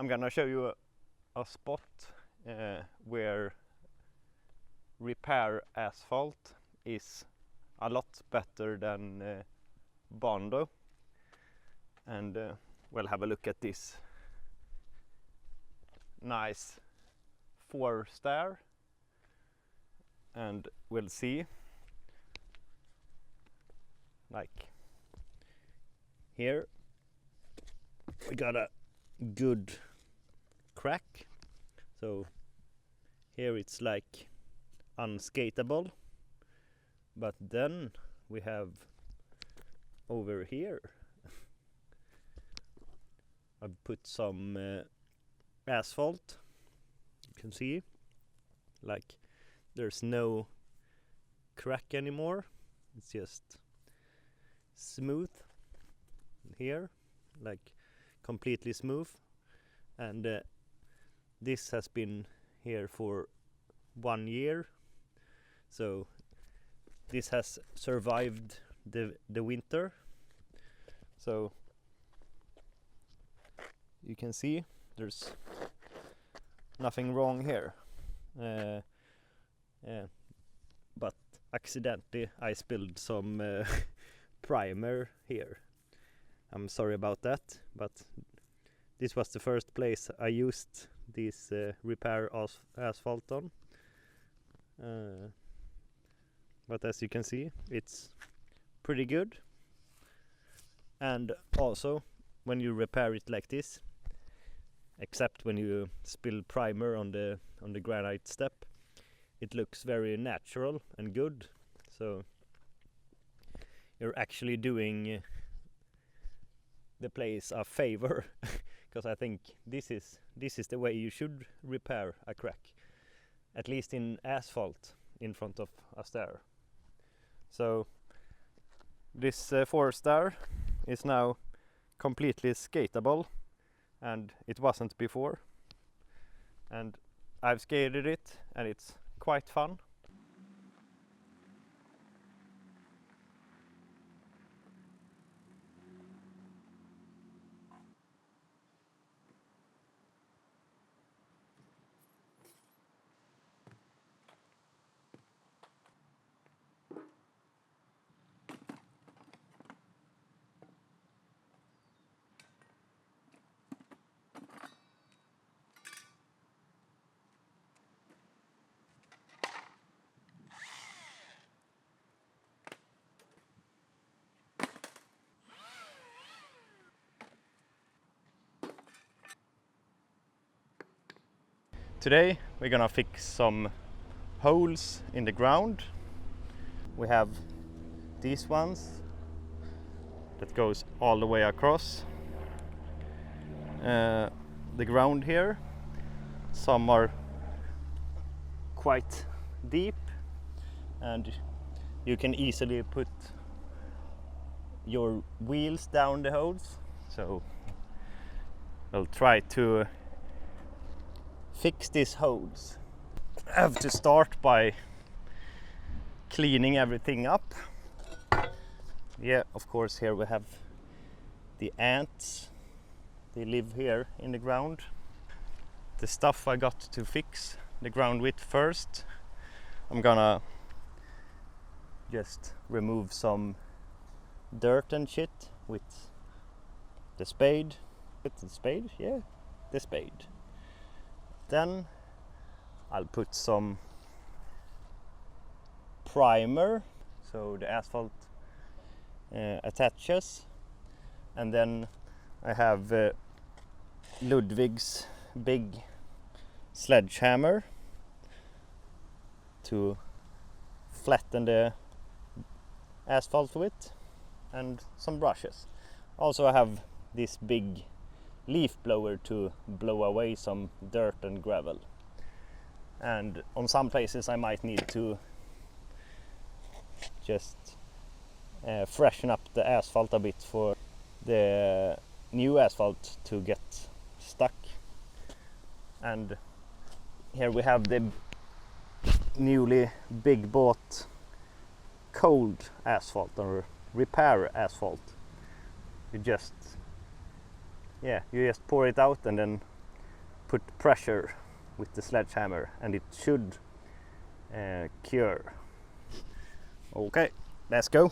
I'm gonna show you a spot where repair asphalt is a lot better than Bondo, and we'll have a look at this nice 4 stair, and we'll see, like here we got a good crack, so here it's like unskateable, but then we have over here I've put some asphalt. You can see like there's no crack anymore, it's just smooth here, like completely smooth, and this has been here for 1 year, so this has survived the winter. So you can see there's nothing wrong here, but accidentally I spilled some primer here. I'm sorry about that, but this was the first place I used this repair asphalt on. But as you can see, it's pretty good. And also, when you repair it like this, except when you spill primer on the granite step, it looks very natural and good. So you're actually doing the place a favor, because I think this is the way you should repair a crack, at least in asphalt in front of a stair. So this 4 stair is now completely skateable, and it wasn't before, and I've skated it and it's quite fun. Today we're gonna fix some holes in the ground. We have these ones that goes all the way across the ground here. Some are quite deep, and you can easily put your wheels down the holes. So we'll try to fix these holes. I have to start by cleaning everything up. Yeah, of course, here we have the ants. They live here in the ground. The stuff I got to fix the ground with first, I'm gonna just remove some dirt and shit with the spade. With the spade? Yeah, the spade. Then I'll put some primer so the asphalt attaches, and then I have Ludwig's big sledgehammer to flatten the asphalt with, and some brushes. Also I have this big leaf blower to blow away some dirt and gravel, and on some places I might need to just freshen up the asphalt a bit for the new asphalt to get stuck. And here we have the newly big bought cold asphalt, or repair asphalt. You just pour it out and then put pressure with the sledgehammer and it should cure. Okay, let's go.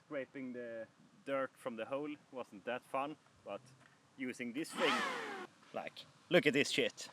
Scraping the dirt from the hole wasn't that fun, but using this thing, like, look at this shit.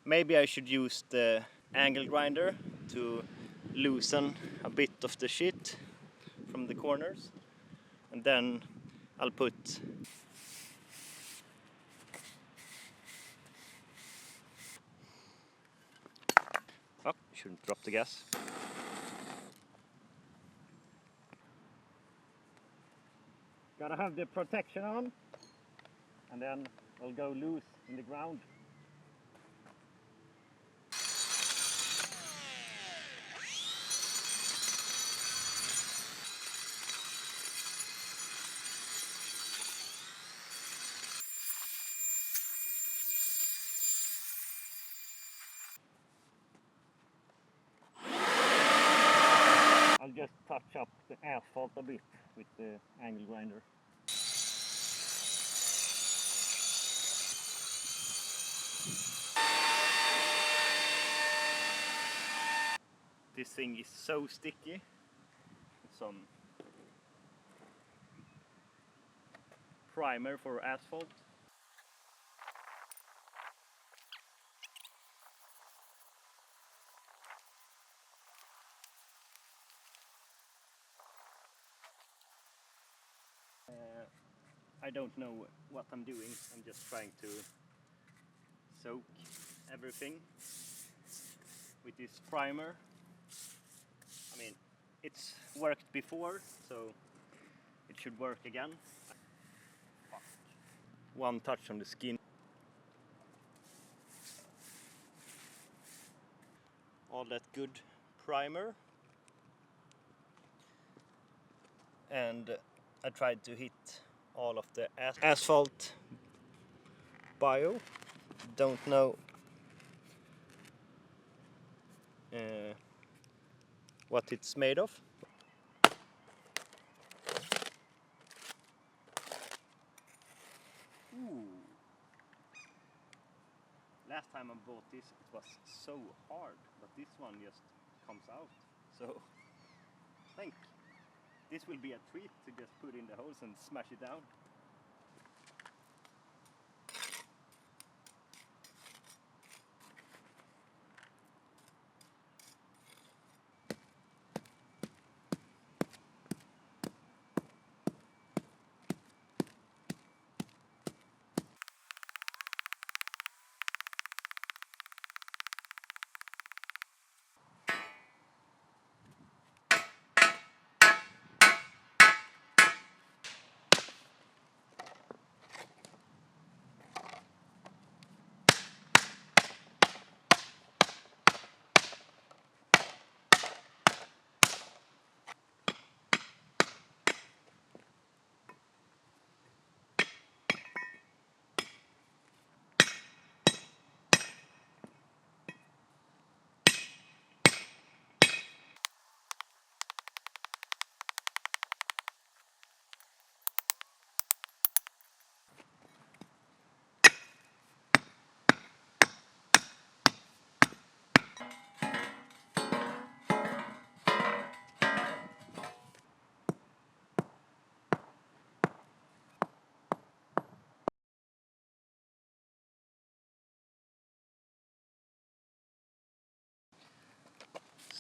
Maybe I should use the angle grinder to loosen a bit of the shit from the corners, and then I'll put oh, shouldn't drop the gas. Gotta have the protection on, and then I'll go loose in the ground. I'll just touch up the asphalt a bit with the angle grinder. This thing is so sticky. Some primer for asphalt. I don't know what I'm doing. I'm just trying to soak everything with this primer. I mean, it's worked before, so it should work again. One touch on the skin. All that good primer. And I tried to hit all of the asphalt bio. Don't know what it's made of. Ooh. Last time I bought this, it was so hard, but this one just comes out. So, I think this will be a treat to just put in the holes and smash it down.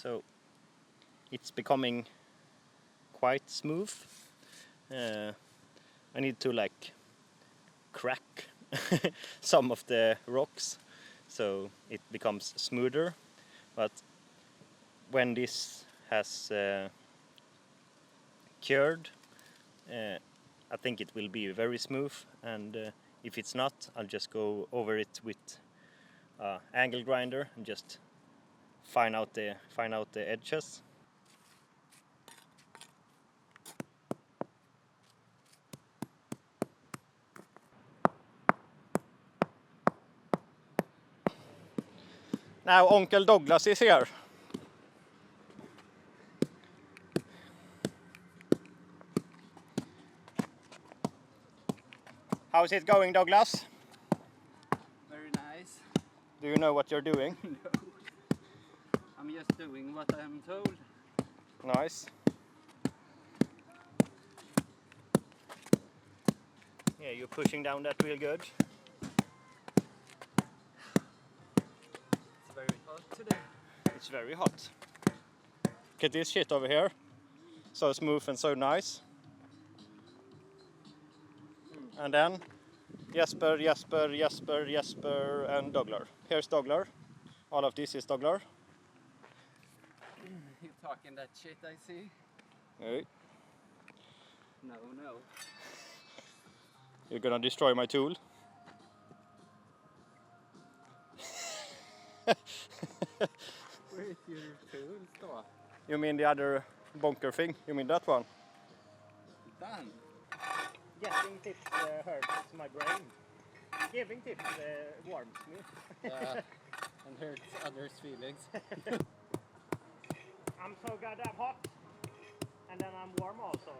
So it's becoming quite smooth. I need to like crack some of the rocks, so it becomes smoother. But when this has cured, I think it will be very smooth, and if it's not, I'll just go over it with angle grinder and just fine out the edges. Now Uncle Douglas is here. How's it going, Douglas? Very nice. Do you know what you're doing? No. I'm just doing what I'm told. Nice. Yeah, you're pushing down that real good. It's very hot today. It's very hot. Look at this shit over here. So smooth and so nice. And then Jesper, and Douglas. Here's Douglas. All of this is Douglas. You talking that shit, I see. Hey. No. You're gonna destroy my tool. Where is your tools då? You mean the other bunker thing? You mean that one? Done. Getting tips hurts my brain. Giving tips warms me. Yeah, and hurts others' feelings. I'm so goddamn hot, and then I'm warm also.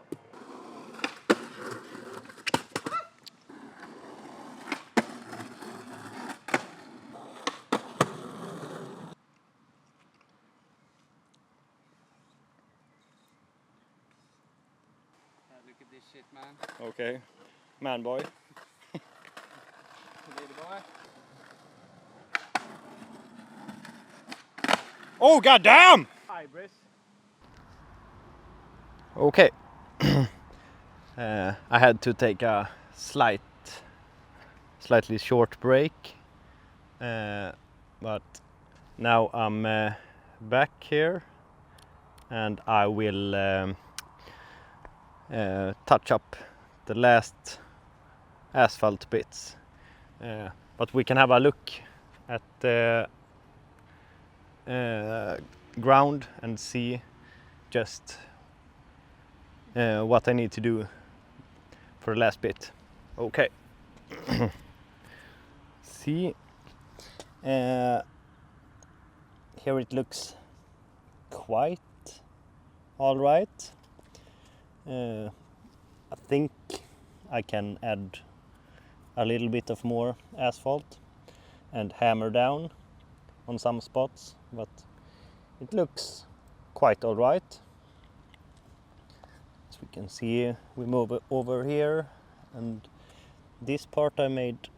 Look at this shit, man. Okay, man boy. Little boy. Oh goddamn! Okay. I had to take a slightly short break, but now I'm back here, and I will touch up the last asphalt bits. But we can have a look at the ground and see just what I need to do for the last bit. Okay. See, here it looks quite all right. I think I can add a little bit of more asphalt and hammer down on some spots, but it looks quite all right. As we can see, we move over here, and this part I made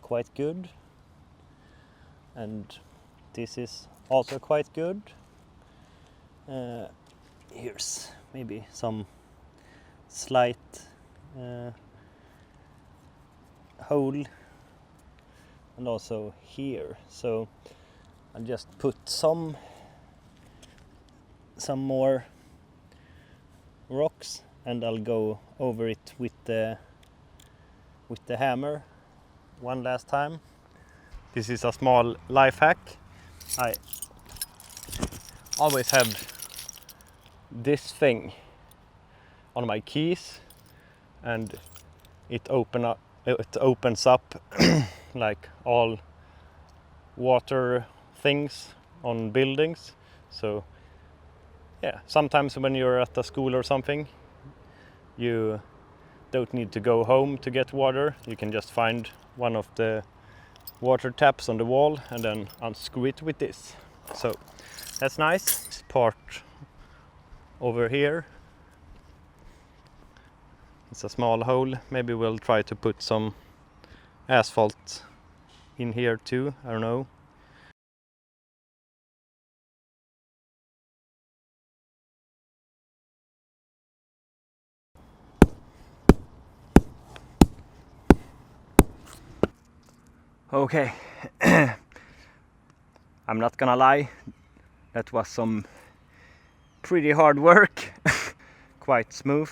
quite good, and this is also quite good. Here's maybe some slight hole, and also here, so I'll just put some more rocks, and I'll go over it with the hammer one last time. This is a small life hack. I always have this thing on my keys, and it opens up like all water things on buildings. So yeah, sometimes when you're at a school or something, you don't need to go home to get water. You can just find one of the water taps on the wall and then unscrew it with this. So that's nice. This part over here, it's a small hole. Maybe we'll try to put some asphalt in here too, I don't know. Okay, I'm not gonna lie, that was some pretty hard work, quite smooth.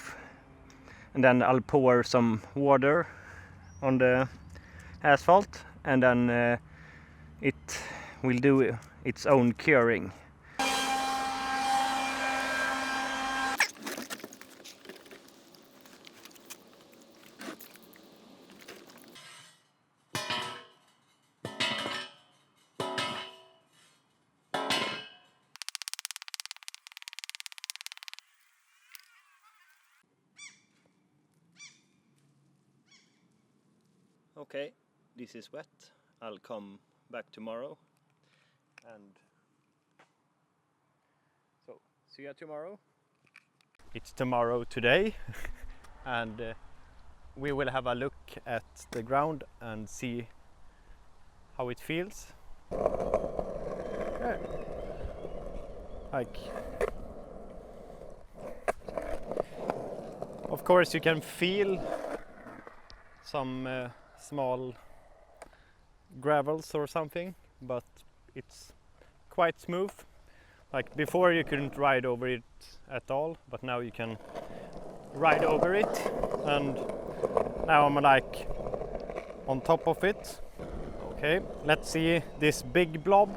And then I'll pour some water on the asphalt, and then it will do its own curing. Okay, this is wet. I'll come back tomorrow. And so, see you tomorrow. It's tomorrow today, and we will have a look at the ground and see how it feels. Yeah. Like, of course you can feel some small gravels or something, but it's quite smooth. Like before you couldn't ride over it at all, but now you can ride over it, and now I'm like on top of it. Okay, let's see this big blob.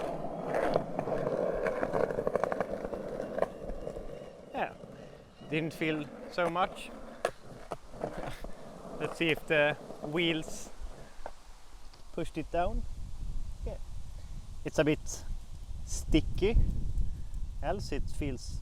Yeah, didn't feel so much. Let's see if the wheels pushed it down. Yeah, it's a bit sticky, else it feels